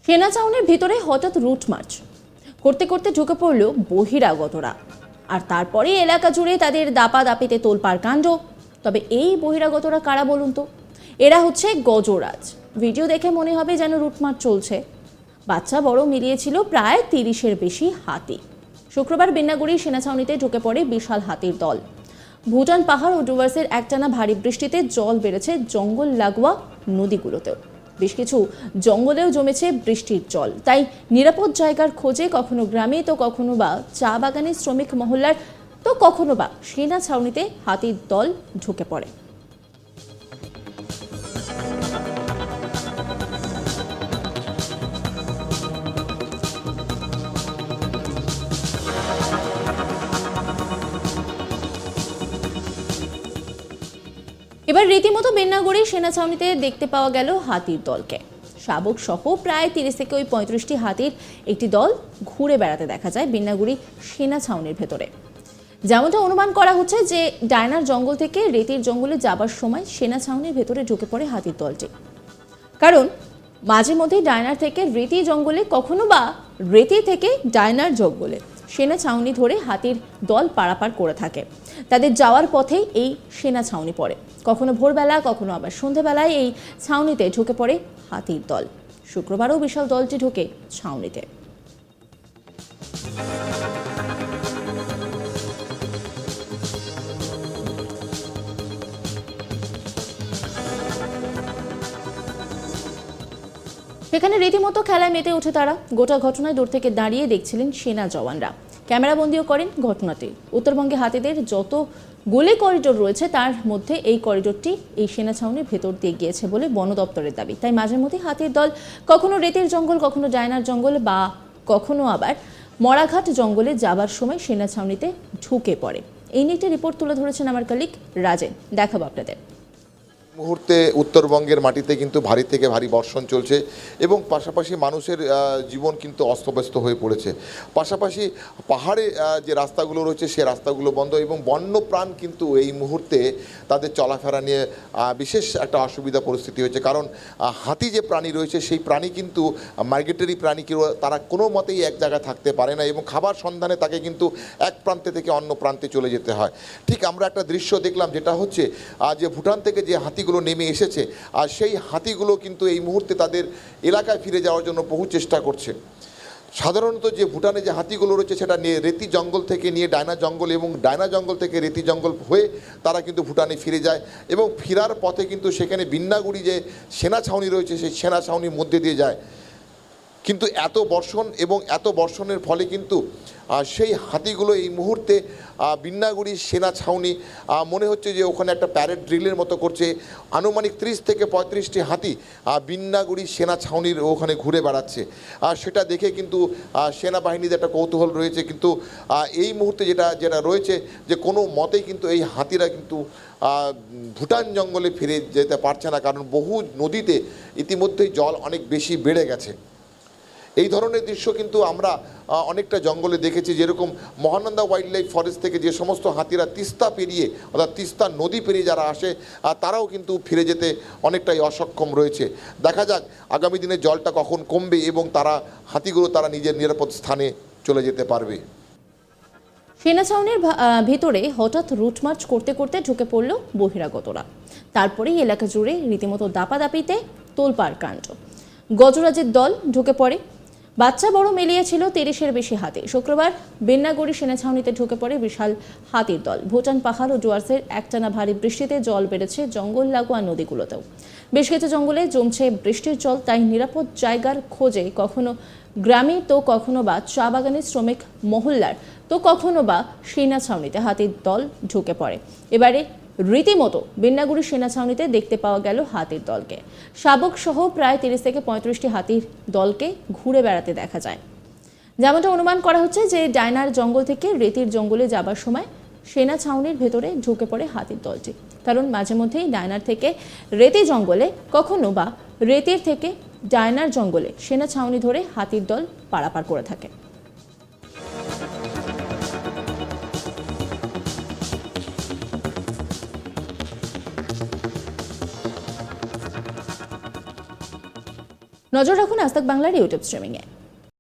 সেনা ছাউনির ভিতরে হঠাৎ রুট মার্চ করতে করতে ঢুকে পড়ল বহিরাগতরা, আর তারপরে এলাকা জুড়ে তাদের দাপাদাপিতে তোলপাড় কাণ্ড। তবে এই বহিরাগতরা কারা বলুন তো? এরা হচ্ছে গজরাজ। ভিডিও দেখে মনে হবে যেন রুটমার্চ চলছে। বাচ্চা বড় মিলিয়েছিল প্রায় 30-এর বেশি হাতি। শুক্রবার বেন্নাগুড়ি সেনা ছাউনিতে ঢুকে পড়ে বিশাল হাতির দল। ভুটান পাহাড় ও ডুয়ার্সের একটানা ভারী বৃষ্টিতে জল বেড়েছে জঙ্গল লাগোয়া নদীগুলোতেও। বেশ কিছু জঙ্গলেও জমেছে বৃষ্টির জল। তাই নিরাপদ জায়গার খোঁজে কখনো গ্রামে তো কখনো বা চা বাগানের শ্রমিক মহল্লার তো কখনো বা সেনা ছাউনিতে হাতির দল ঢুকে পড়ে। এবার রীতিমতো বেন্নাগুড়ি সেনা ছাউনিতে দেখতে পাওয়া গেল হাতির দলকে। শাবক সহ প্রায় 30 থেকে 35টি হাতির একটি দল ঘুরে বেড়াতে দেখা যায় বেন্নাগুড়ি সেনা ছাউনির ভেতরে। যেমনটা অনুমান করা হচ্ছে যে ডায়নার জঙ্গল থেকে রেতির জঙ্গলে যাবার সময় সেনা ছাউনির ভেতরে ঢুকে পড়ে হাতির দলটি। কারণ মাঝে মধ্যে ডায়নার থেকে রেতি জঙ্গলে, কখনো বা রেতি থেকে ডায়নার জঙ্গলে সেনা ছাউনি ধরে হাতির দল পারাপার করে থাকে। তাদের যাওয়ার পথেই এই সেনা ছাউনি পড়ে। কখনো ভোরবেলা, কখনো আবার সন্ধেবেলায় এই ছাউনিতে ঢুকে পড়ে হাতির দল। শুক্রবারও বিশাল দলটি ঢুকে ছাউনিতে। সেখানে রীতিমতো খেলায় মেতে ওঠে তারা। গোটা ঘটনায় দূর থেকে দাঁড়িয়ে দেখছিলেন সেনা জওয়ানরা। ক্যামেরাবন্দিও করেন ঘটনাটি। উত্তরবঙ্গে হাতিদের যত গোলে করিডোর রয়েছে তার মধ্যে এই করিডোরটি এই সেনা ছাউনির ভেতর দিয়ে গিয়েছে বলে বন দপ্তরের দাবি। তাই মাঝে মধ্যে হাতির দল কখনো রেতির জঙ্গল, কখনো ডায়নার জঙ্গল বা কখনো আবার মরাঘাট জঙ্গলে যাবার সময় সেনা ছাউনিতে ঢুকে পড়ে। এই নিয়ে একটি রিপোর্ট তুলে ধরেছেন আমার কলিগ রাজেন। দেখাবো আপনাদের। মুহূর্তে উত্তরবঙ্গের মাটিতে কিন্তু ভারী থেকে ভারী বর্ষণ চলছে এবং পাশাপাশি মানুষের জীবন কিন্তু অস্তব্যস্ত হয়ে পড়েছে। পাশাপাশি পাহাড়ে যে রাস্তাগুলো রয়েছে সে রাস্তাগুলো বন্ধ এবং বন্যপ্রাণ কিন্তু এই মুহূর্তে তাদের চলাফেরা নিয়ে বিশেষ একটা অসুবিধা পরিস্থিতি হয়েছে। কারণ হাতি যে প্রাণী রয়েছে সেই প্রাণী কিন্তু মাইগ্রেটরি প্রাণী, তারা কোনো মতেই এক জায়গায় থাকতে পারে না এবং খাবার সন্ধানে তাকে কিন্তু এক প্রান্তে থেকে অন্য প্রান্তে চলে যেতে হয়। ঠিক আমরা একটা দৃশ্য দেখলাম, যেটা হচ্ছে যে ভুটান থেকে যে হাতিগুলো নেমে এসেছে আর সেই হাতিগুলো কিন্তু এই মুহূর্তে তাদের এলাকায় ফিরে যাওয়ার জন্য বহু চেষ্টা করছে। সাধারণত যে ভুটানে যে হাতিগুলো রয়েছে সেটা নিয়ে রেতি জঙ্গল থেকে নিয়ে ডায়না জঙ্গল এবং ডায়না জঙ্গল থেকে রেতি জঙ্গল হয়ে তারা কিন্তু ভুটানে ফিরে যায় এবং ফেরার পথে কিন্তু সেখানে বিন্নাগুড়ি যে সেনা ছাউনি রয়েছে সেই সেনা ছাউনির মধ্যে দিয়ে যায়। কিন্তু এত বর্ষণ এবং এত বর্ষণের ফলে কিন্তু সেই হাতিগুলো এই মুহূর্তে বিন্নাগুড়ি সেনা ছাউনি মনে হচ্ছে যে ওখানে একটা প্যারেড ড্রিলের মতো করছে। আনুমানিক 30 থেকে 35টি হাতি বিন্নাগুড়ি সেনা ছাউনির ওখানে ঘুরে বেড়াচ্ছে। আর সেটা দেখে কিন্তু সেনাবাহিনীদের একটা কৌতূহল রয়েছে। কিন্তু এই মুহূর্তে যেটা রয়েছে যে কোনো মতেই কিন্তু এই হাতিরা কিন্তু ভুটান জঙ্গলে ফিরে যেতে পারছে না, কারণ বহু নদীতে ইতিমধ্যেই জল অনেক বেশি বেড়ে গেছে। এই ধরনের দৃশ্য কিন্তু আমরা অনেকটা জঙ্গলে দেখেছি, যেরকম মহানন্দা ওয়াইল্ড লাইফ ফরেস্ট থেকে যে সমস্ত হাতিরা তিস্তা পেরিয়ে অর্থাৎ তিস্তা নদী পেরিয়ে যারা আসে তারাও কিন্তু ফিরে যেতে অনেকটাই অসক্ষম রয়েছে। দেখা যাক আগামী দিনে জলটা কখন কমবে এবং হাতিগুলো তারা নিজের নিরাপদ স্থানে চলে যেতে পারবে। সেনা ছাউনির ভিতরে হঠাৎ রুটমার্চ করতে করতে ঢুকে পড়ল বহিরাগতরা। তারপরেই এলাকা জুড়ে রীতিমতো দাপাদাপিতে তোলপাড় কাণ্ড। গজরাজের দল ঢুকে পড়ে। বাচ্চা বড় মিলিয়েছিল 30-এর বেশি হাতি। শুক্রবার বেন্নাগুড়ি সেনা ছাউনিতে ঢুকে পড়ে বিশাল হাতির দল। ভুটান পাহাড় ও ডুয়ার্সের একটানা ভারী বৃষ্টিতে জল বেড়েছে জঙ্গল লাগোয়া নদীগুলোতেও। বেশ কিছু জঙ্গলে জমছে বৃষ্টির জল। তাই নিরাপদ জায়গার খোঁজে কখনো গ্রামে তো কখনো বা চা বাগানের শ্রমিক মহল্লার তো কখনো বা সেনা ছাউনিতে হাতির দল ঢুকে পড়ে। এবারে রীতিমতো বেন্নাগুড়ি সেনা ছাউনিতে দেখতে পাওয়া গেল হাতির দলকে। শাবক সহ প্রায় 30 থেকে 35টি হাতির দলকে ঘুরে বেড়াতে দেখা যায়। যেমনটা অনুমান করা হচ্ছে যে ডায়নার জঙ্গল থেকে রেতির জঙ্গলে যাবার সময় সেনা ছাউনির ভেতরে ঢুকে পড়ে হাতির দলটি। কারণ মাঝে মধ্যেই ডায়নার থেকে রেতি জঙ্গলে, কখনো বা রেতির থেকে ডায়নার জঙ্গলে সেনা ছাউনি ধরে হাতির দল পারাপার করে থাকে। নজর রাখুন আজ তাক বাংলার ইউটিউব স্ট্রিমিংয়ে।